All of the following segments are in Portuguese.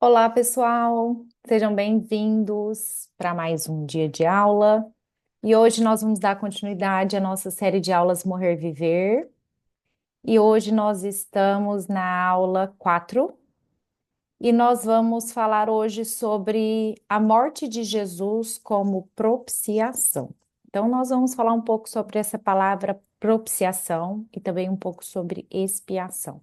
Olá, pessoal! Sejam bem-vindos para mais um dia de aula. E hoje nós vamos dar continuidade à nossa série de aulas Morrer Viver. E hoje nós estamos na aula 4 e nós vamos falar hoje sobre a morte de Jesus como propiciação. Então, nós vamos falar um pouco sobre essa palavra propiciação e também um pouco sobre expiação.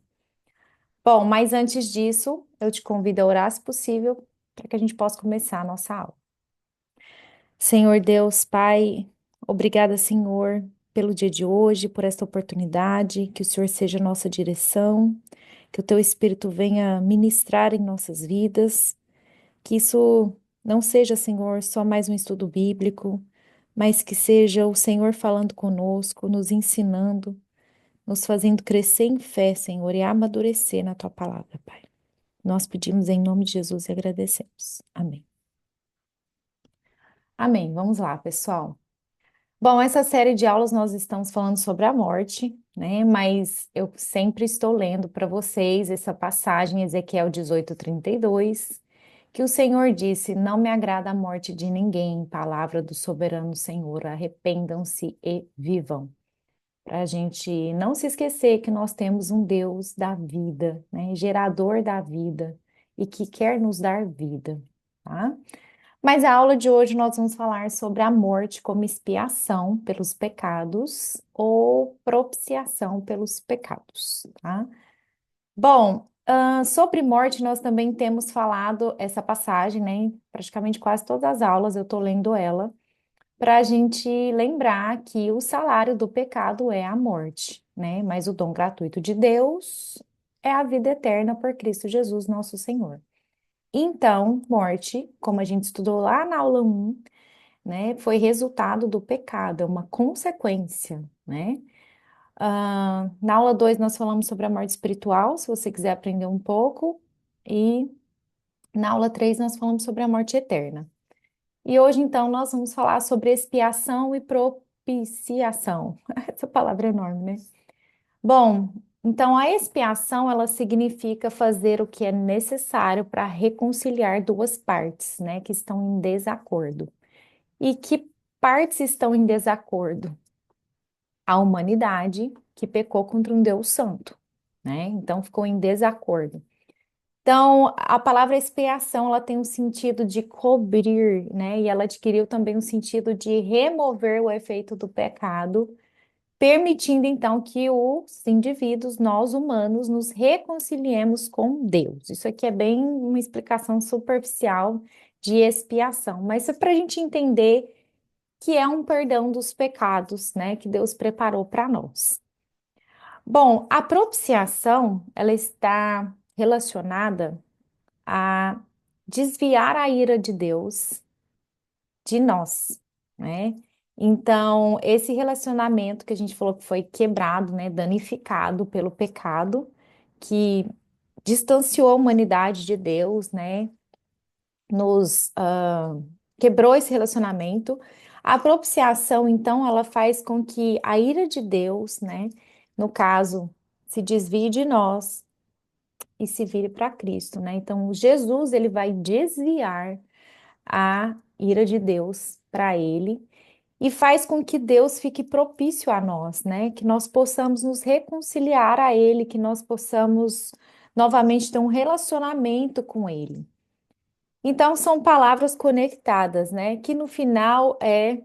Bom, mas antes disso, eu te convido a orar, se possível, para que a gente possa começar a nossa aula. Senhor Deus, Pai, obrigada, Senhor, pelo dia de hoje, por esta oportunidade, que o Senhor seja a nossa direção, que o Teu Espírito venha ministrar em nossas vidas, que isso não seja, Senhor, só mais um estudo bíblico, mas que seja o Senhor falando conosco, nos ensinando, nos fazendo crescer em fé, Senhor, e amadurecer na Tua palavra, Pai. Nós pedimos em nome de Jesus e agradecemos. Amém. Amém. Vamos lá, pessoal. Bom, essa série de aulas nós estamos falando sobre a morte, né? Mas eu sempre estou lendo para vocês essa passagem, Ezequiel 18:32, que o Senhor disse: Não me agrada a morte de ninguém, palavra do soberano Senhor, arrependam-se e vivam. Para a gente não se esquecer que nós temos um Deus da vida, né? Gerador da vida e que quer nos dar vida, tá? Mas a aula de hoje nós vamos falar sobre a morte como expiação pelos pecados ou propiciação pelos pecados, tá? Bom, sobre morte nós também temos falado essa passagem, né? Em praticamente quase todas as aulas eu estou lendo ela, para a gente lembrar que o salário do pecado é a morte, né? Mas o dom gratuito de Deus é a vida eterna por Cristo Jesus, nosso Senhor. Então, morte, como a gente estudou lá na aula 1, né, foi resultado do pecado, é uma consequência, né? Na aula 2 nós falamos sobre a morte espiritual, se você quiser aprender um pouco, e na aula 3 nós falamos sobre a morte eterna. E hoje, então, nós vamos falar sobre expiação e propiciação. Essa palavra é enorme, né? Bom, então a expiação ela significa fazer o que é necessário para reconciliar duas partes, né, que estão em desacordo. E que partes estão em desacordo? A humanidade que pecou contra um Deus santo, né? Então ficou em desacordo. Então, a palavra expiação, ela tem um sentido de cobrir, né? E ela adquiriu também um sentido de remover o efeito do pecado, permitindo então que os indivíduos, nós humanos, nos reconciliemos com Deus. Isso aqui é bem uma explicação superficial de expiação, mas é para a gente entender que é um perdão dos pecados, né, que Deus preparou para nós. Bom, a propiciação, ela está relacionada a desviar a ira de Deus de nós, né? Então, esse relacionamento que a gente falou que foi quebrado, né, danificado pelo pecado, que distanciou a humanidade de Deus, né, nos quebrou esse relacionamento. A propiciação, então, ela faz com que a ira de Deus, né, no caso, se desvie de nós e se vire para Cristo, né? Então, Jesus, ele vai desviar a ira de Deus para ele e faz com que Deus fique propício a nós, né? Que nós possamos nos reconciliar a ele, que nós possamos novamente ter um relacionamento com ele. Então, são palavras conectadas, né? Que no final é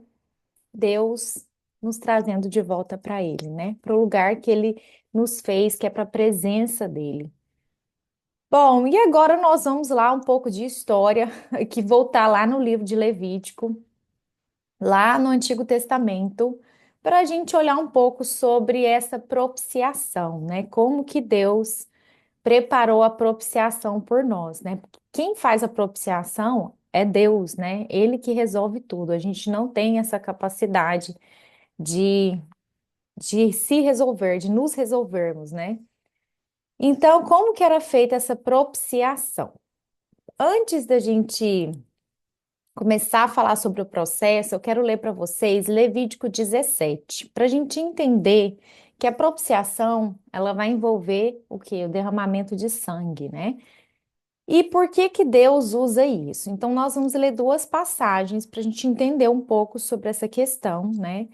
Deus nos trazendo de volta para Ele, né? Para o lugar que Ele nos fez, que é para a presença dEle. Bom, e agora nós vamos lá um pouco de história, que voltar lá no livro de Levítico, lá no Antigo Testamento, para a gente olhar um pouco sobre essa propiciação, né? Como que Deus preparou a propiciação por nós, né? Quem faz a propiciação é Deus, né? Ele que resolve tudo. A gente não tem essa capacidade de, de se resolver, de nos resolvermos, né? Então, como que era feita essa propiciação? Antes da gente começar a falar sobre o processo, eu quero ler para vocês Levítico 17, para a gente entender que a propiciação, ela vai envolver o quê? O derramamento de sangue, né? E por que que Deus usa isso? Então, nós vamos ler duas passagens para a gente entender um pouco sobre essa questão, né?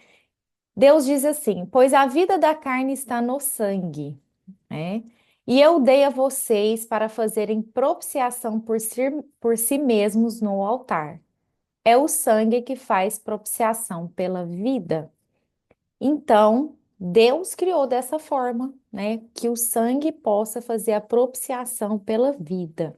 Deus diz assim: pois a vida da carne está no sangue, né? E eu dei a vocês para fazerem propiciação por si mesmos no altar. É o sangue que faz propiciação pela vida. Então, Deus criou dessa forma, né? Que o sangue possa fazer a propiciação pela vida.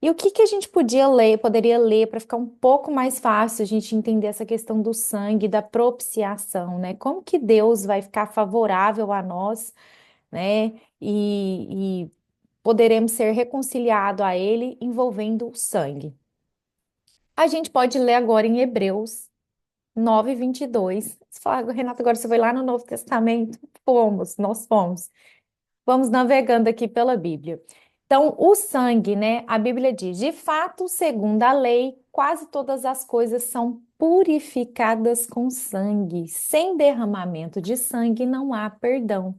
E o que que a gente poderia ler para ficar um pouco mais fácil a gente entender essa questão do sangue, da propiciação, né? Como que Deus vai ficar favorável a nós, né? E poderemos ser reconciliados a Ele envolvendo o sangue. A gente pode ler agora em Hebreus 9:22. Você fala, Renata, agora você foi lá no Novo Testamento? Fomos, nós fomos. Vamos navegando aqui pela Bíblia. Então, o sangue, né? A Bíblia diz: de fato, segundo a lei, quase todas as coisas são purificadas com sangue. Sem derramamento de sangue não há perdão.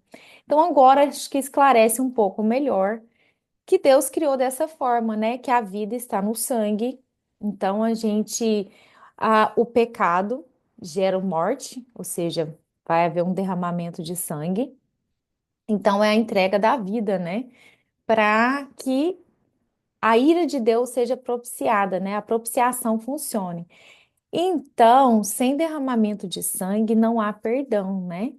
Então, agora acho que esclarece um pouco melhor que Deus criou dessa forma, né? Que a vida está no sangue. Então, o pecado gera morte, ou seja, vai haver um derramamento de sangue. Então, é a entrega da vida, né? Para que a ira de Deus seja propiciada, né? A propiciação funcione. Então, sem derramamento de sangue não há perdão, né?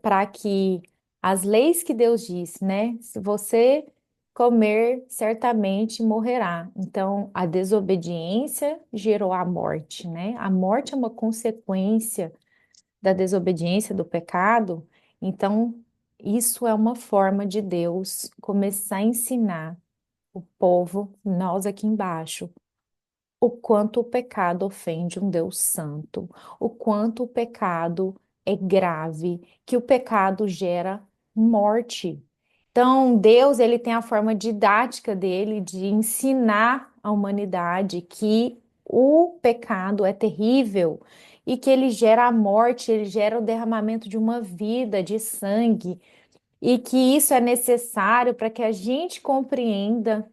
Para que as leis que Deus disse, né? Se você comer, certamente morrerá. Então, a desobediência gerou a morte, né? A morte é uma consequência da desobediência, do pecado. Então, isso é uma forma de Deus começar a ensinar o povo, nós aqui embaixo, o quanto o pecado ofende um Deus santo, o quanto o pecado é grave, que o pecado gera morte. Então, Deus, ele tem a forma didática dele de ensinar a humanidade que o pecado é terrível e que ele gera a morte, ele gera o derramamento de uma vida, de sangue, e que isso é necessário para que a gente compreenda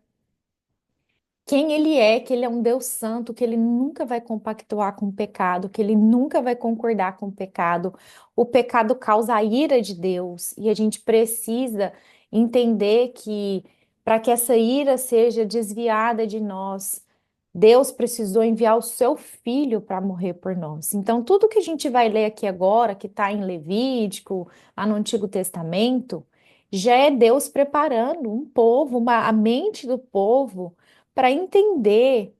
quem ele é, que ele é um Deus santo, que ele nunca vai compactuar com o pecado, que ele nunca vai concordar com o pecado. O pecado causa a ira de Deus e a gente precisa entender que para que essa ira seja desviada de nós, Deus precisou enviar o seu filho para morrer por nós. Então, tudo que a gente vai ler aqui agora, que está em Levítico, lá no Antigo Testamento, já é Deus preparando um povo, a mente do povo para entender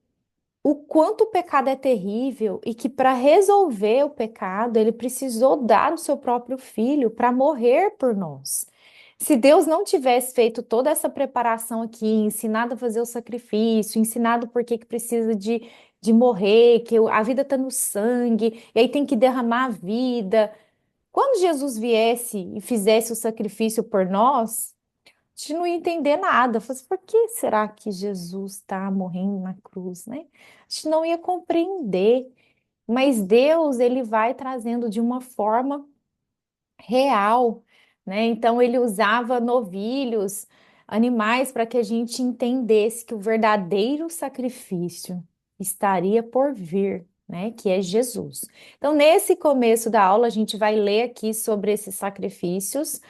o quanto o pecado é terrível e que para resolver o pecado, ele precisou dar o seu próprio filho para morrer por nós. Se Deus não tivesse feito toda essa preparação aqui, ensinado a fazer o sacrifício, ensinado por que que precisa de morrer, que a vida está no sangue, e aí tem que derramar a vida. Quando Jesus viesse e fizesse o sacrifício por nós, a gente não ia entender nada. Falei assim, por que será que Jesus está morrendo na cruz, né? A gente não ia compreender. Mas Deus, ele vai trazendo de uma forma real, né? Então ele usava novilhos, animais, para que a gente entendesse que o verdadeiro sacrifício estaria por vir, né? Que é Jesus. Então, nesse começo da aula, a gente vai ler aqui sobre esses sacrifícios,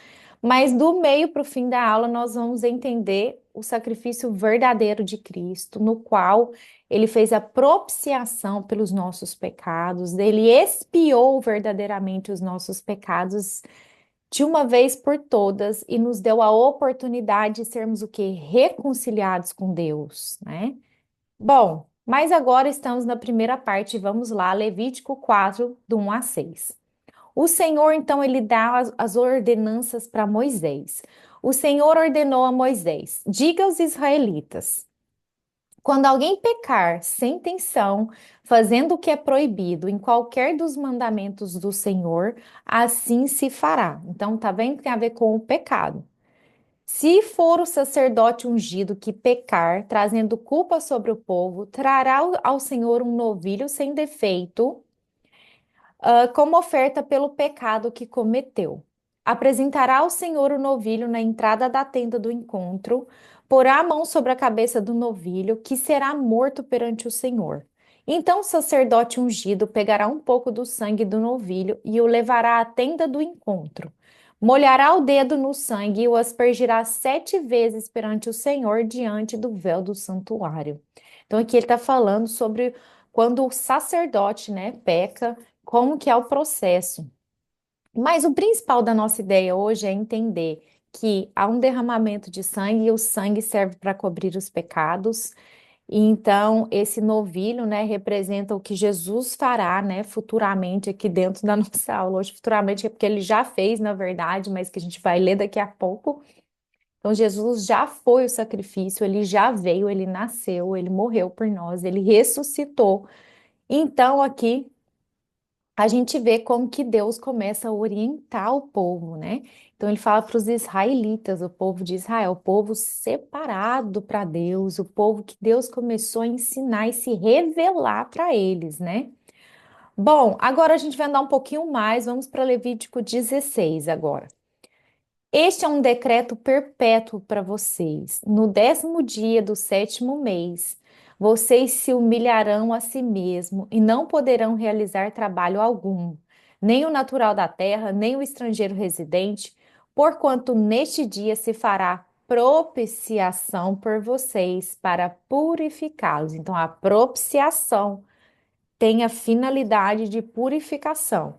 mas do meio para o fim da aula, nós vamos entender o sacrifício verdadeiro de Cristo, no qual ele fez a propiciação pelos nossos pecados, ele expiou verdadeiramente os nossos pecados de uma vez por todas e nos deu a oportunidade de sermos o quê? Reconciliados com Deus, né? Bom, mas agora estamos na primeira parte, vamos lá, Levítico 4, do 1 a 6. O Senhor, então, ele dá as ordenanças para Moisés. O Senhor ordenou a Moisés: diga aos israelitas, quando alguém pecar sem intenção, fazendo o que é proibido em qualquer dos mandamentos do Senhor, assim se fará. Então, tá vendo que tem a ver com o pecado. Se for o sacerdote ungido que pecar, trazendo culpa sobre o povo, trará ao Senhor um novilho sem defeito, como oferta pelo pecado que cometeu. Apresentará ao Senhor o novilho na entrada da tenda do encontro, porá a mão sobre a cabeça do novilho, que será morto perante o Senhor. Então o sacerdote ungido pegará um pouco do sangue do novilho e o levará à tenda do encontro. Molhará o dedo no sangue e o aspergirá 7 vezes perante o Senhor diante do véu do santuário. Então aqui ele está falando sobre quando o sacerdote, né, peca, como que é o processo. Mas o principal da nossa ideia hoje é entender que há um derramamento de sangue e o sangue serve para cobrir os pecados. E então, esse novilho, né, representa o que Jesus fará, né, futuramente aqui dentro da nossa aula. Hoje, futuramente, é porque ele já fez, na verdade, mas que a gente vai ler daqui a pouco. Então, Jesus já foi o sacrifício, ele já veio, ele nasceu, ele morreu por nós, ele ressuscitou. Então, aqui a gente vê como que Deus começa a orientar o povo, né? Então ele fala para os israelitas, o povo de Israel, o povo separado para Deus, o povo que Deus começou a ensinar e se revelar para eles, né? Bom, agora a gente vai andar um pouquinho mais, vamos para Levítico 16 agora. Este é um decreto perpétuo para vocês. No 10º dia do 7º mês, vocês se humilharão a si mesmo e não poderão realizar trabalho algum, nem o natural da terra, nem o estrangeiro residente, porquanto neste dia se fará propiciação por vocês para purificá-los. Então, a propiciação tem a finalidade de purificação.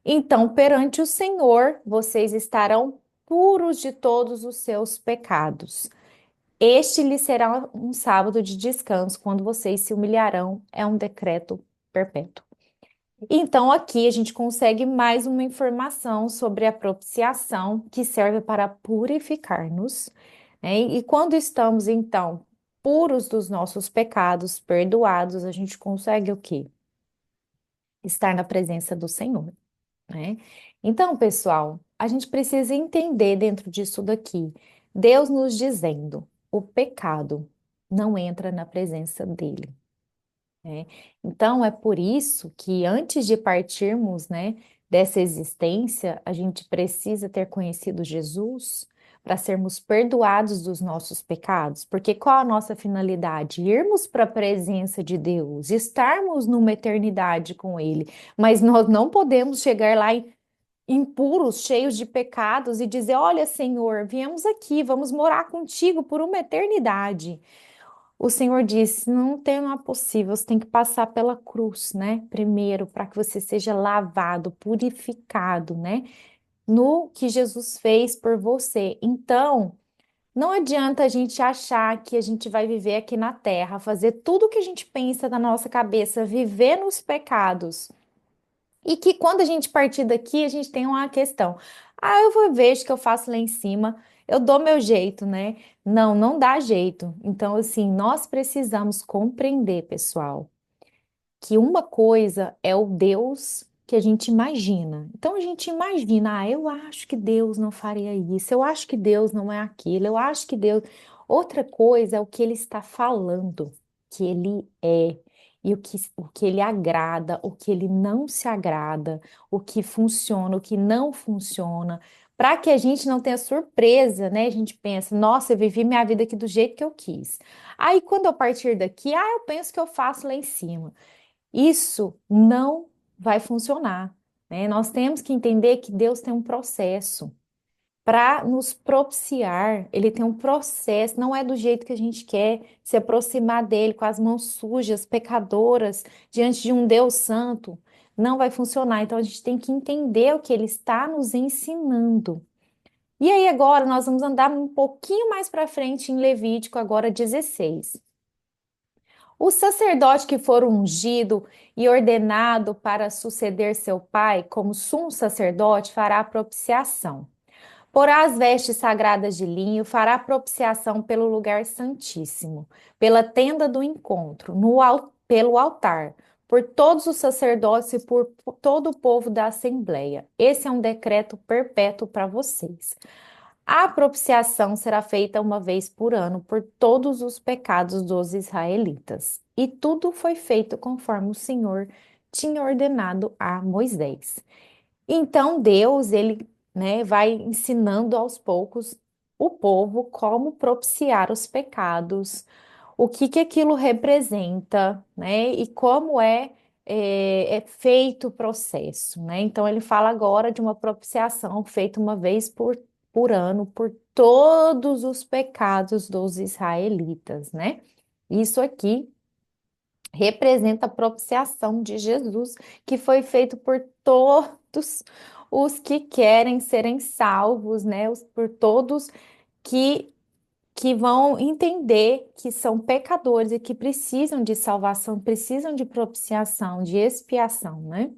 Então, perante o Senhor, vocês estarão puros de todos os seus pecados. Este lhe será um sábado de descanso, quando vocês se humilharão. É um decreto perpétuo. Então, aqui a gente consegue mais uma informação sobre a propiciação, que serve para purificar-nos, né? E quando estamos, então, puros dos nossos pecados, perdoados, a gente consegue o quê? Estar na presença do Senhor, né? Então, pessoal, a gente precisa entender dentro disso daqui, Deus nos dizendo, o pecado não entra na presença dele, né? Então, é por isso que antes de partirmos, né, dessa existência, a gente precisa ter conhecido Jesus para sermos perdoados dos nossos pecados, porque qual a nossa finalidade? Irmos para a presença de Deus, estarmos numa eternidade com Ele, mas nós não podemos chegar lá impuros, cheios de pecados e dizer: Olha, Senhor, viemos aqui, vamos morar contigo por uma eternidade. O Senhor disse: Não tem, não é possível, você tem que passar pela cruz, né? Primeiro, para que você seja lavado, purificado, né? No que Jesus fez por você. Então, não adianta a gente achar que a gente vai viver aqui na terra, fazer tudo o que a gente pensa na nossa cabeça, viver nos pecados. E que quando a gente partir daqui, a gente tem uma questão. Ah, eu vou ver o que eu faço lá em cima, eu dou meu jeito, né? Não, não dá jeito. Então, assim, nós precisamos compreender, pessoal, que uma coisa é o Deus que a gente imagina. Então a gente imagina, ah, eu acho que Deus não faria isso, eu acho que Deus não é aquilo, eu acho que Deus. Outra coisa é o que ele está falando, que ele é, e o que ele agrada, o que ele não se agrada, o que funciona, o que não funciona. Para que a gente não tenha surpresa, né? A gente pensa, nossa, eu vivi minha vida aqui do jeito que eu quis. Aí, quando eu partir daqui, eu penso que eu faço lá em cima. Isso não vai funcionar, né? Nós temos que entender que Deus tem um processo para nos propiciar. Ele tem um processo, não é do jeito que a gente quer se aproximar dele com as mãos sujas, pecadoras, diante de um Deus santo. Não vai funcionar. Então a gente tem que entender o que ele está nos ensinando. E aí agora nós vamos andar um pouquinho mais para frente em Levítico, agora 16. O sacerdote que for ungido e ordenado para suceder seu pai como sumo sacerdote fará propiciação. Porá as vestes sagradas de linho, fará propiciação pelo lugar santíssimo, pela tenda do encontro, pelo altar, por todos os sacerdotes e por todo o povo da assembleia. Esse é um decreto perpétuo para vocês. A propiciação será feita uma vez por ano por todos os pecados dos israelitas. E tudo foi feito conforme o Senhor tinha ordenado a Moisés. Então Deus, ele, né, vai ensinando aos poucos o povo como propiciar os pecados, o que que aquilo representa, né? E como é feito o processo, né? Então ele fala agora de uma propiciação feita uma vez por ano por todos os pecados dos israelitas, né? Isso aqui representa a propiciação de Jesus, que foi feito por todos os que querem serem salvos, né? Por todos que vão entender que são pecadores e que precisam de salvação, precisam de propiciação, de expiação, né?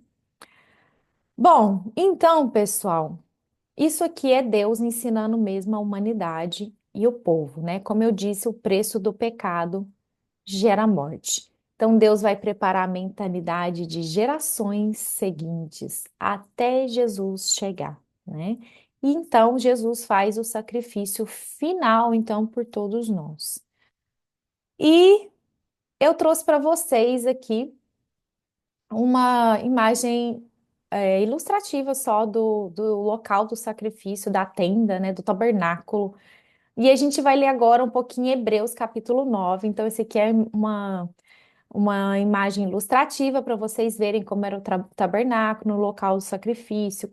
Bom, então, pessoal, isso aqui é Deus ensinando mesmo a humanidade e o povo, né? Como eu disse, o preço do pecado gera morte. Então, Deus vai preparar a mentalidade de gerações seguintes até Jesus chegar, né? E então, Jesus faz o sacrifício final, então, por todos nós. E eu trouxe para vocês aqui uma imagem ilustrativa só do local do sacrifício, da tenda, né, do tabernáculo. E a gente vai ler agora um pouquinho Hebreus capítulo 9. Então, esse aqui é uma imagem ilustrativa para vocês verem como era o tabernáculo, no local do sacrifício,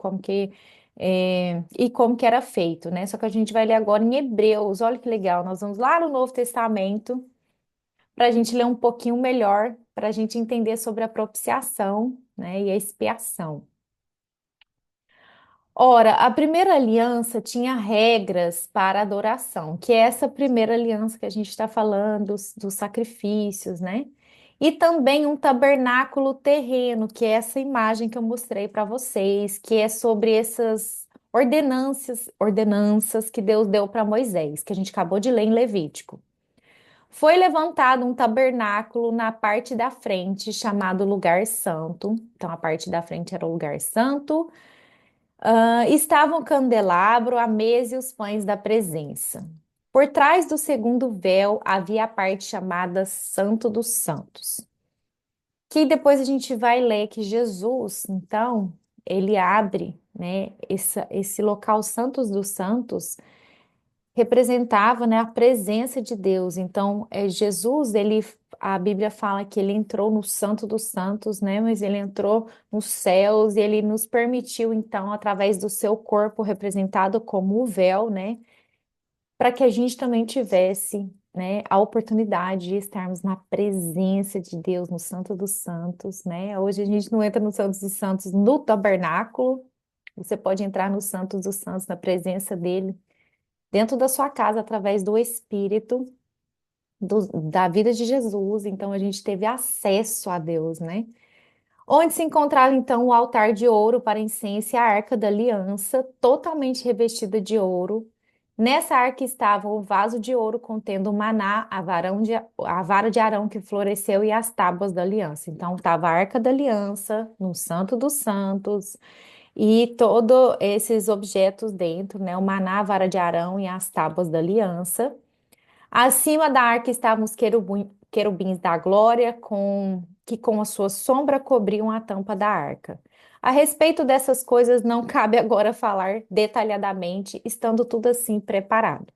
e como que era feito, né? Só que a gente vai ler agora em Hebreus. Olha que legal, nós vamos lá no Novo Testamento para a gente ler um pouquinho melhor, para a gente entender sobre a propiciação, né, e a expiação. Ora, a primeira aliança tinha regras para adoração, que é essa primeira aliança que a gente está falando, dos sacrifícios, né? E também um tabernáculo terreno, que é essa imagem que eu mostrei para vocês, que é sobre essas ordenanças que Deus deu para Moisés, que a gente acabou de ler em Levítico. Foi levantado um tabernáculo na parte da frente, chamado Lugar Santo. Então, a parte da frente era o Lugar Santo. Estava o candelabro, a mesa e os pães da presença. Por trás do segundo véu havia a parte chamada Santo dos Santos, que depois a gente vai ler que Jesus, então, ele abre, né, esse local Santos dos Santos representava, né, a presença de Deus. Então, Jesus, a Bíblia fala que ele entrou no Santo dos Santos, né, mas ele entrou nos céus e ele nos permitiu, então, através do seu corpo representado como o véu, né, para que a gente também tivesse, né, a oportunidade de estarmos na presença de Deus, no Santo dos Santos, né? Hoje a gente não entra no Santo dos Santos no tabernáculo, você pode entrar no Santo dos Santos, na presença dele dentro da sua casa através do Espírito da vida de Jesus. Então a gente teve acesso a Deus, né? Onde se encontrava então o altar de ouro para incenso e a arca da aliança, totalmente revestida de ouro. Nessa arca estava o vaso de ouro contendo o maná, a vara de Arão que floresceu e as tábuas da aliança. Então estava a arca da aliança no Santo dos Santos. E todos esses objetos dentro, né? O maná, a vara de Arão e as tábuas da aliança. Acima da arca estavam os querubins da glória, que com a sua sombra cobriam a tampa da arca. A respeito dessas coisas, não cabe agora falar detalhadamente, estando tudo assim preparado.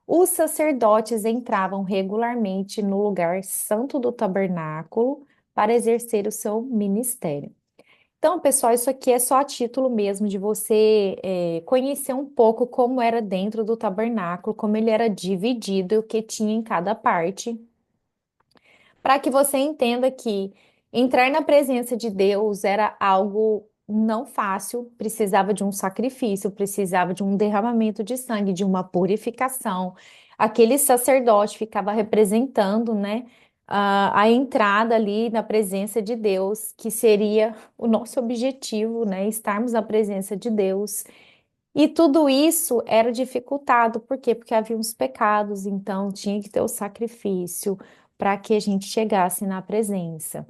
Os sacerdotes entravam regularmente no lugar santo do tabernáculo para exercer o seu ministério. Então, pessoal, isso aqui é só a título mesmo de você conhecer um pouco como era dentro do tabernáculo, como ele era dividido e o que tinha em cada parte, para que você entenda que entrar na presença de Deus era algo não fácil, precisava de um sacrifício, precisava de um derramamento de sangue, de uma purificação. Aquele sacerdote ficava representando, né, a entrada ali na presença de Deus, que seria o nosso objetivo, né, estarmos na presença de Deus. E tudo isso era dificultado, por quê? Porque havia uns pecados, então tinha que ter o sacrifício para que a gente chegasse na presença.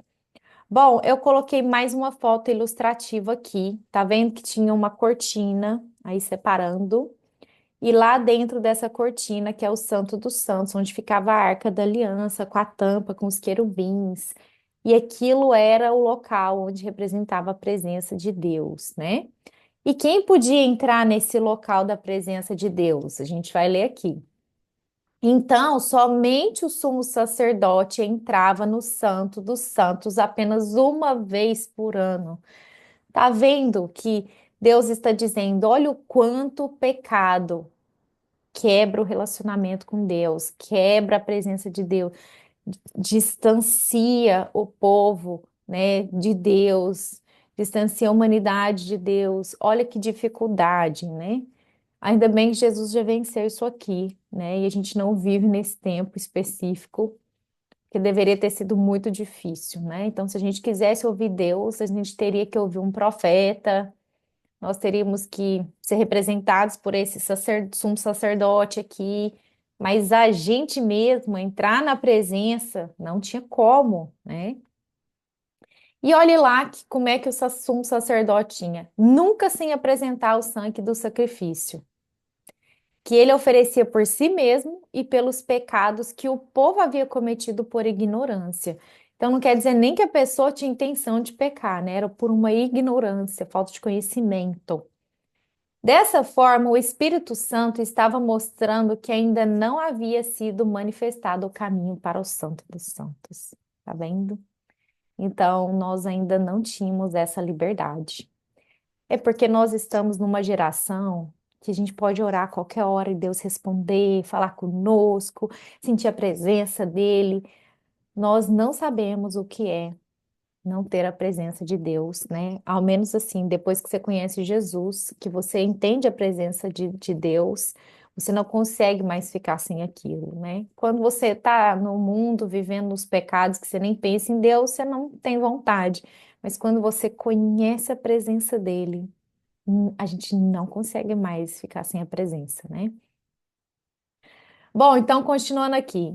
Bom, eu coloquei mais uma foto ilustrativa aqui. Tá vendo que tinha uma cortina aí separando? E lá dentro dessa cortina, que é o Santo dos Santos, onde ficava a Arca da Aliança, com a tampa, com os querubins. E aquilo era o local onde representava a presença de Deus, né? E quem podia entrar nesse local da presença de Deus? A gente vai ler aqui. Então, somente o sumo sacerdote entrava no Santo dos Santos apenas uma vez por ano. Tá vendo que Deus está dizendo: olha o quanto o pecado quebra o relacionamento com Deus, quebra a presença de Deus, distancia o povo, né, de Deus, distancia a humanidade de Deus. Olha que dificuldade, né? Ainda bem que Jesus já venceu isso aqui, né? E a gente não vive nesse tempo específico, que deveria ter sido muito difícil, né? Então, se a gente quisesse ouvir Deus, a gente teria que ouvir um profeta, nós teríamos que ser representados por esse sumo sacerdote aqui, mas a gente mesmo entrar na presença não tinha como, né? E olhe lá como é que o sumo sacerdote tinha, nunca sem apresentar o sangue do sacrifício, que ele oferecia por si mesmo e pelos pecados que o povo havia cometido por ignorância. Então não quer dizer nem que a pessoa tinha intenção de pecar, né? Era por uma ignorância, falta de conhecimento. Dessa forma, o Espírito Santo estava mostrando que ainda não havia sido manifestado o caminho para o Santo dos Santos. Tá vendo? Então, nós ainda não tínhamos essa liberdade. É porque nós estamos numa geração que a gente pode orar a qualquer hora e Deus responder, falar conosco, sentir a presença dele. Nós não sabemos o que é não ter a presença de Deus, né? Ao menos assim, depois que você conhece Jesus, que você entende a presença de Deus, você não consegue mais ficar sem aquilo, né? Quando você está no mundo vivendo os pecados que você nem pensa em Deus, você não tem vontade. Mas quando você conhece a presença dele, a gente não consegue mais ficar sem a presença, né? Bom, então continuando aqui.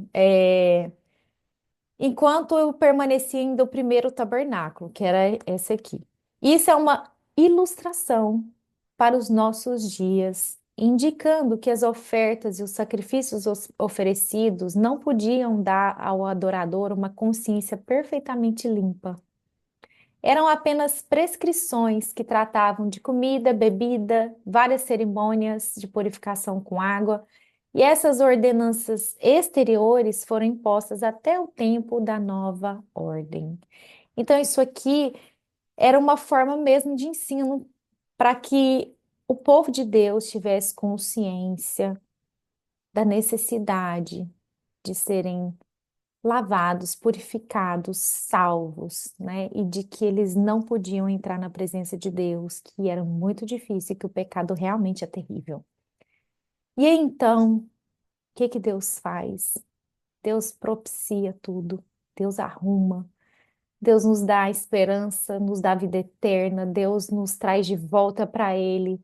Enquanto eu permanecia ainda o primeiro tabernáculo, que era esse aqui. Isso é uma ilustração para os nossos dias, indicando que as ofertas e os sacrifícios oferecidos não podiam dar ao adorador uma consciência perfeitamente limpa. Eram apenas prescrições que tratavam de comida, bebida, várias cerimônias de purificação com água, e essas ordenanças exteriores foram impostas até o tempo da nova ordem. Então, isso aqui era uma forma mesmo de ensino para que o povo de Deus tivesse consciência da necessidade de serem lavados, purificados, salvos, né? E de que eles não podiam entrar na presença de Deus, que era muito difícil, que o pecado realmente é terrível. E aí, então, o que que Deus faz? Deus propicia tudo, Deus arruma, Deus nos dá a esperança, nos dá a vida eterna, Deus nos traz de volta para Ele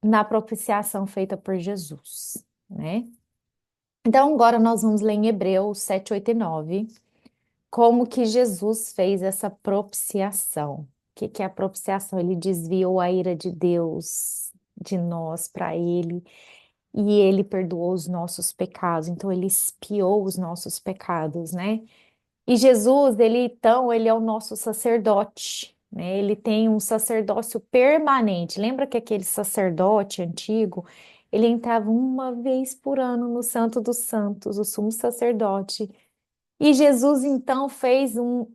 na propiciação feita por Jesus, né? Então, agora nós vamos ler em Hebreus 7, 8 e 9. Como que Jesus fez essa propiciação? O que que é a propiciação? Ele desviou a ira de Deus de nós para ele e ele perdoou os nossos pecados. Então ele expiou os nossos pecados, né? E Jesus, ele é o nosso sacerdote, né? Ele tem um sacerdócio permanente. Lembra que aquele sacerdote antigo, ele entrava uma vez por ano no Santo dos Santos, o sumo sacerdote. E Jesus então fez um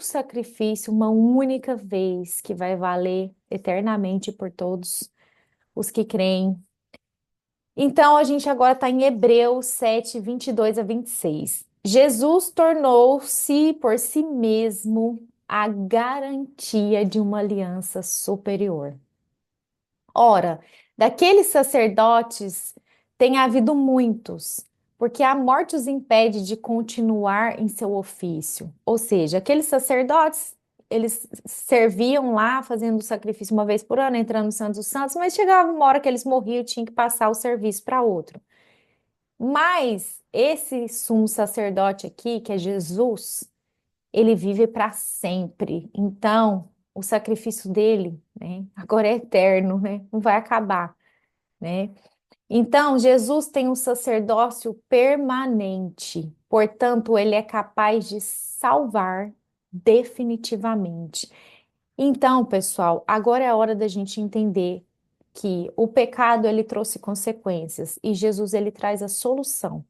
sacrifício, uma única vez, que vai valer eternamente por todos os que creem. Então a gente agora está em Hebreus 7, 22 a 26. Jesus tornou-se por si mesmo a garantia de uma aliança superior. Ora, daqueles sacerdotes tem havido muitos, porque a morte os impede de continuar em seu ofício. Ou seja, aqueles sacerdotes, eles serviam lá fazendo o sacrifício uma vez por ano, entrando no Santo dos Santos, mas chegava uma hora que eles morriam e tinham que passar o serviço para outro. Mas esse sumo sacerdote aqui, que é Jesus, ele vive para sempre. Então, o sacrifício dele, né, agora é eterno, né? Não vai acabar, né? Então, Jesus tem um sacerdócio permanente. Portanto, ele é capaz de salvar definitivamente. Então, pessoal, agora é a hora da gente entender que o pecado ele trouxe consequências e Jesus ele traz a solução,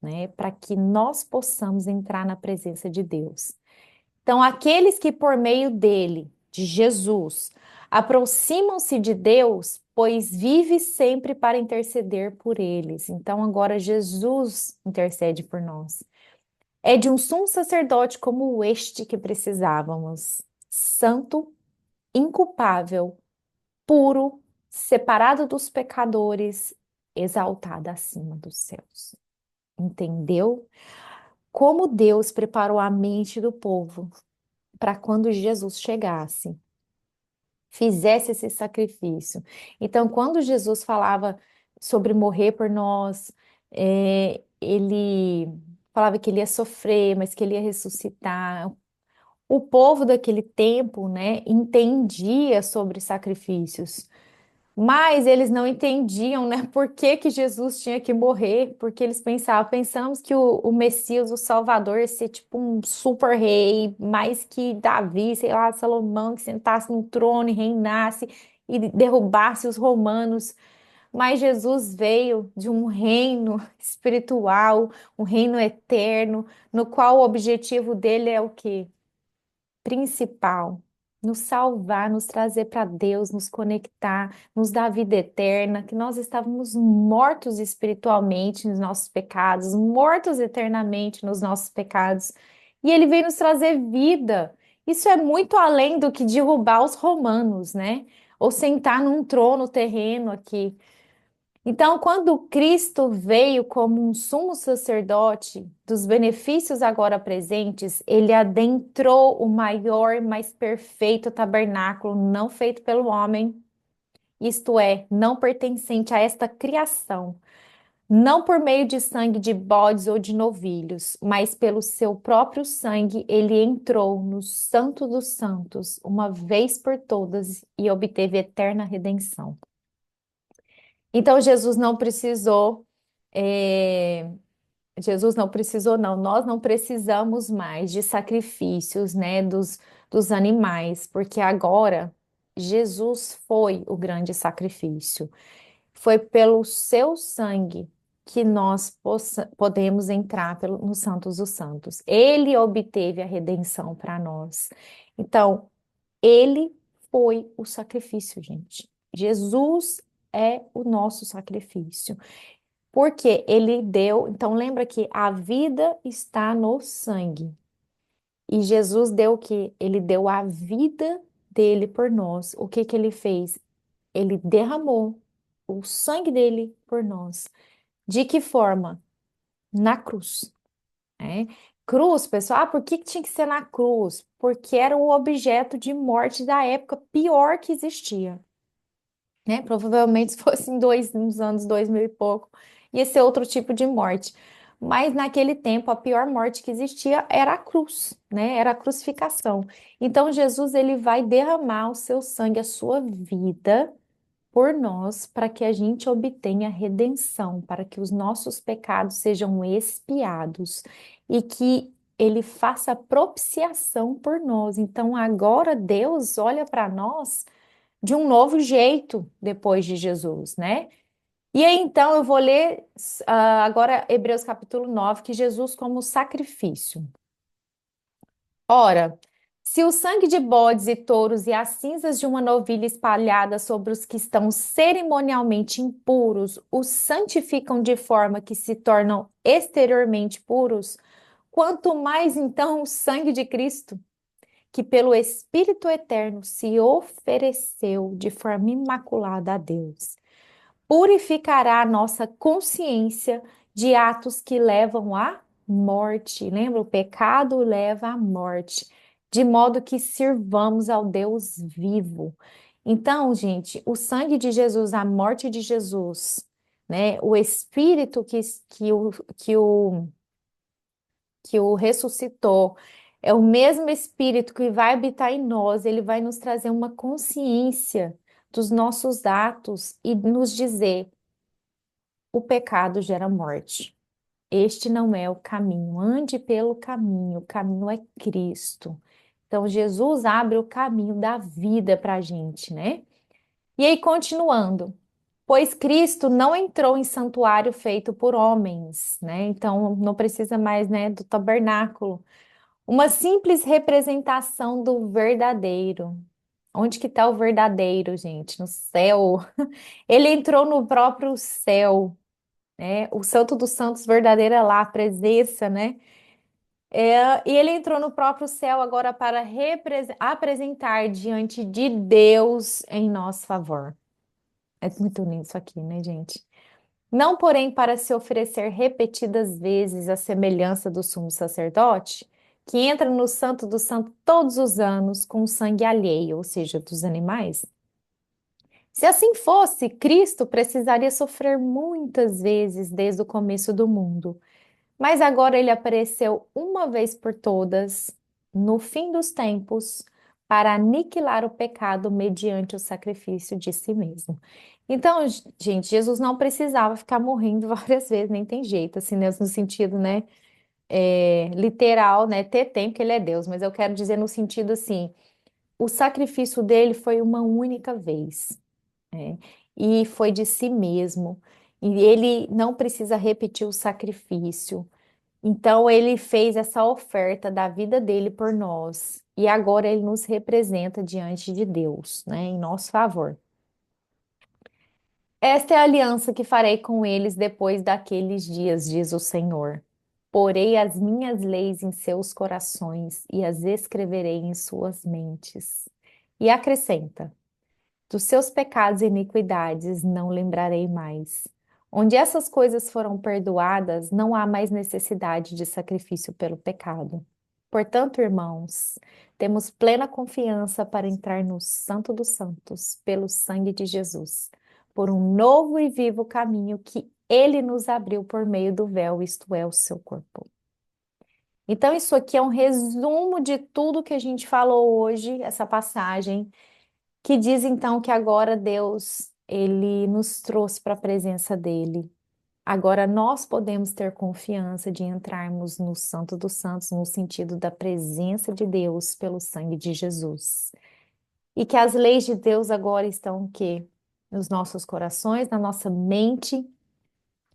né, para que nós possamos entrar na presença de Deus. Então, aqueles que por meio dele, de Jesus, aproximam-se de Deus, pois vive sempre para interceder por eles. Então, agora Jesus intercede por nós. É de um sumo sacerdote como este que precisávamos, santo, inculpável, puro, separado dos pecadores, exaltado acima dos céus. Entendeu? Como Deus preparou a mente do povo para quando Jesus chegasse, fizesse esse sacrifício. Então, quando Jesus falava sobre morrer por nós, ele falava que ele ia sofrer, mas que ele ia ressuscitar. O povo daquele tempo, né, entendia sobre sacrifícios. Mas eles não entendiam, né, por que que Jesus tinha que morrer, porque eles pensamos que o Messias, o Salvador, ia ser tipo um super rei, mais que Davi, sei lá, Salomão, que sentasse no trono e reinasse e derrubasse os romanos. Mas Jesus veio de um reino espiritual, um reino eterno, no qual o objetivo dele é o quê? Principal, nos salvar, nos trazer para Deus, nos conectar, nos dar vida eterna, que nós estávamos mortos espiritualmente nos nossos pecados, mortos eternamente nos nossos pecados, e Ele veio nos trazer vida. Isso é muito além do que derrubar os romanos, né? Ou sentar num trono terreno aqui. Então, quando Cristo veio como um sumo sacerdote dos benefícios agora presentes, ele adentrou o maior e mais perfeito tabernáculo não feito pelo homem, isto é, não pertencente a esta criação, não por meio de sangue de bodes ou de novilhos, mas pelo seu próprio sangue, ele entrou no Santo dos Santos, uma vez por todas, e obteve eterna redenção. Então, é, Jesus não precisou, não. Nós não precisamos mais de sacrifícios, né, dos animais, porque agora Jesus foi o grande sacrifício. Foi pelo seu sangue que nós podemos entrar no Santos dos Santos. Ele obteve a redenção para nós. Então, ele foi o sacrifício, gente. Jesus é o nosso sacrifício. Porque ele deu, então lembra que a vida está no sangue. E Jesus deu o quê? Ele deu a vida dele por nós. O que que ele fez? Ele derramou o sangue dele por nós. De que forma? Na cruz, né? Cruz, pessoal, por que que tinha que ser na cruz? Porque era o objeto de morte da época pior que existia, né? Provavelmente se fosse nos anos 2000 e pouco, ia ser outro tipo de morte. Mas naquele tempo, a pior morte que existia era a cruz, né? Era a crucificação. Então, Jesus, ele vai derramar o seu sangue, a sua vida por nós, para que a gente obtenha redenção, para que os nossos pecados sejam expiados e que ele faça propiciação por nós. Então, agora Deus olha para nós de um novo jeito depois de Jesus, né? E aí, então, eu vou ler agora Hebreus capítulo 9, que Jesus como sacrifício. Ora, se o sangue de bodes e touros e as cinzas de uma novilha espalhada sobre os que estão cerimonialmente impuros os santificam de forma que se tornam exteriormente puros, quanto mais então o sangue de Cristo, que pelo Espírito Eterno se ofereceu de forma imaculada a Deus, purificará a nossa consciência de atos que levam à morte. Lembra? O pecado leva à morte, de modo que sirvamos ao Deus vivo. Então, gente, o sangue de Jesus, a morte de Jesus, né? O Espírito que o que o ressuscitou, é o mesmo Espírito que vai habitar em nós, ele vai nos trazer uma consciência dos nossos atos e nos dizer: o pecado gera morte. Este não é o caminho, ande pelo caminho, o caminho é Cristo. Então, Jesus abre o caminho da vida para a gente, né? E aí, continuando. Pois Cristo não entrou em santuário feito por homens, né? Então, não precisa mais, né, do tabernáculo. Uma simples representação do verdadeiro. Onde que está o verdadeiro, gente? No céu. Ele entrou no próprio céu, né? O Santo dos Santos verdadeiro é lá, a presença, né? E ele entrou no próprio céu agora para apresentar diante de Deus em nosso favor. É muito lindo isso aqui, né, gente? Não, porém, para se oferecer repetidas vezes à semelhança do sumo sacerdote, que entra no Santo do Santo todos os anos com sangue alheio, ou seja, dos animais. Se assim fosse, Cristo precisaria sofrer muitas vezes desde o começo do mundo. Mas agora ele apareceu uma vez por todas, no fim dos tempos, para aniquilar o pecado mediante o sacrifício de si mesmo. Então, gente, Jesus não precisava ficar morrendo várias vezes, nem tem jeito, assim, né, no sentido, né, literal, né, ter tempo que ele é Deus, mas eu quero dizer no sentido assim, o sacrifício dele foi uma única vez, né, e foi de si mesmo, e ele não precisa repetir o sacrifício. Então, ele fez essa oferta da vida dele por nós. E agora ele nos representa diante de Deus, né, em nosso favor. Esta é a aliança que farei com eles depois daqueles dias, diz o Senhor. Porei as minhas leis em seus corações e as escreverei em suas mentes. E acrescenta: dos seus pecados e iniquidades não lembrarei mais. Onde essas coisas foram perdoadas, não há mais necessidade de sacrifício pelo pecado. Portanto, irmãos, temos plena confiança para entrar no Santo dos Santos, pelo sangue de Jesus, por um novo e vivo caminho que ele nos abriu por meio do véu, isto é, o seu corpo. Então, isso aqui é um resumo de tudo que a gente falou hoje, essa passagem que diz então que agora Deus, ele nos trouxe para a presença dele. Agora nós podemos ter confiança de entrarmos no Santo dos Santos, no sentido da presença de Deus pelo sangue de Jesus. E que as leis de Deus agora estão o quê? Nos nossos corações, na nossa mente.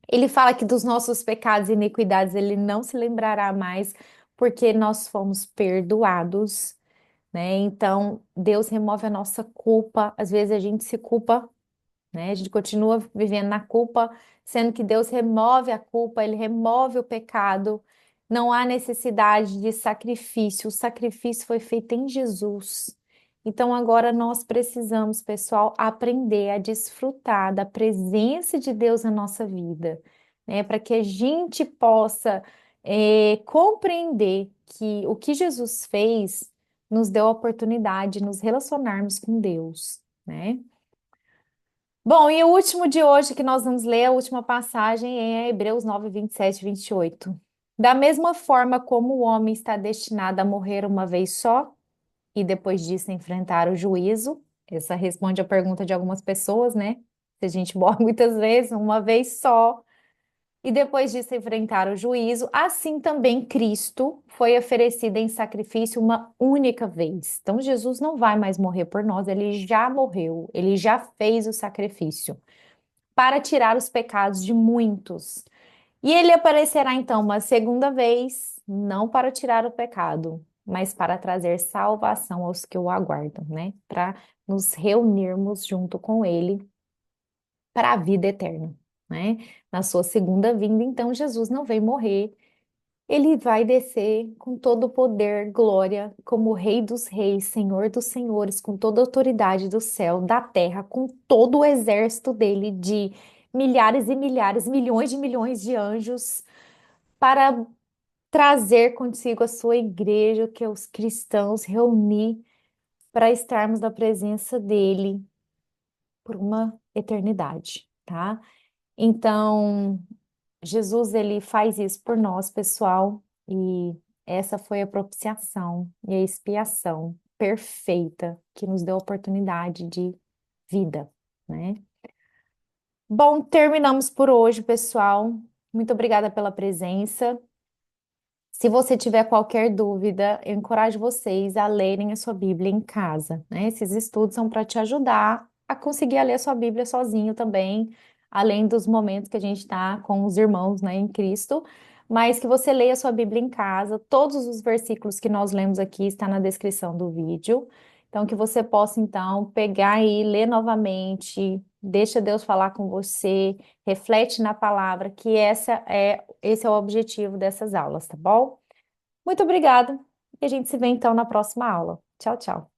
Ele fala que dos nossos pecados e iniquidades ele não se lembrará mais, porque nós fomos perdoados, né? Então, Deus remove a nossa culpa. Às vezes a gente se culpa, né? A gente continua vivendo na culpa, sendo que Deus remove a culpa, ele remove o pecado. Não há necessidade de sacrifício. O sacrifício foi feito em Jesus. Então, agora nós precisamos, pessoal, aprender a desfrutar da presença de Deus na nossa vida, né? Para que a gente possa compreender que o que Jesus fez nos deu a oportunidade de nos relacionarmos com Deus, né? Bom, e o último de hoje que nós vamos ler, a última passagem é Hebreus 9, 27 e 28. Da mesma forma como o homem está destinado a morrer uma vez só e depois disso enfrentar o juízo, essa responde a pergunta de algumas pessoas, né? Se a gente morre muitas vezes, uma vez só, e depois disso enfrentar o juízo, assim também Cristo foi oferecido em sacrifício uma única vez. Então Jesus não vai mais morrer por nós, ele já morreu, ele já fez o sacrifício para tirar os pecados de muitos. E ele aparecerá então uma segunda vez, não para tirar o pecado, mas para trazer salvação aos que o aguardam, né? Para nos reunirmos junto com ele para a vida eterna, né? Na sua segunda vinda, então, Jesus não vem morrer, ele vai descer com todo o poder, glória, como Rei dos Reis, Senhor dos Senhores, com toda a autoridade do céu, da terra, com todo o exército dele de milhares e milhares, milhões de anjos, para trazer consigo a sua igreja, que é os cristãos, reunir para estarmos na presença dele por uma eternidade, tá? Então, Jesus, ele faz isso por nós, pessoal, e essa foi a propiciação e a expiação perfeita que nos deu a oportunidade de vida, né? Bom, terminamos por hoje, pessoal. Muito obrigada pela presença. Se você tiver qualquer dúvida, eu encorajo vocês a lerem a sua Bíblia em casa, né? Esses estudos são para te ajudar a conseguir ler a sua Bíblia sozinho também, além dos momentos que a gente está com os irmãos, né, em Cristo, mas que você leia a sua Bíblia em casa. Todos os versículos que nós lemos aqui está na descrição do vídeo. Então, que você possa, então, pegar e ler novamente, deixa Deus falar com você, reflete na palavra, que esse é o objetivo dessas aulas, tá bom? Muito obrigada. E a gente se vê então na próxima aula. Tchau, tchau.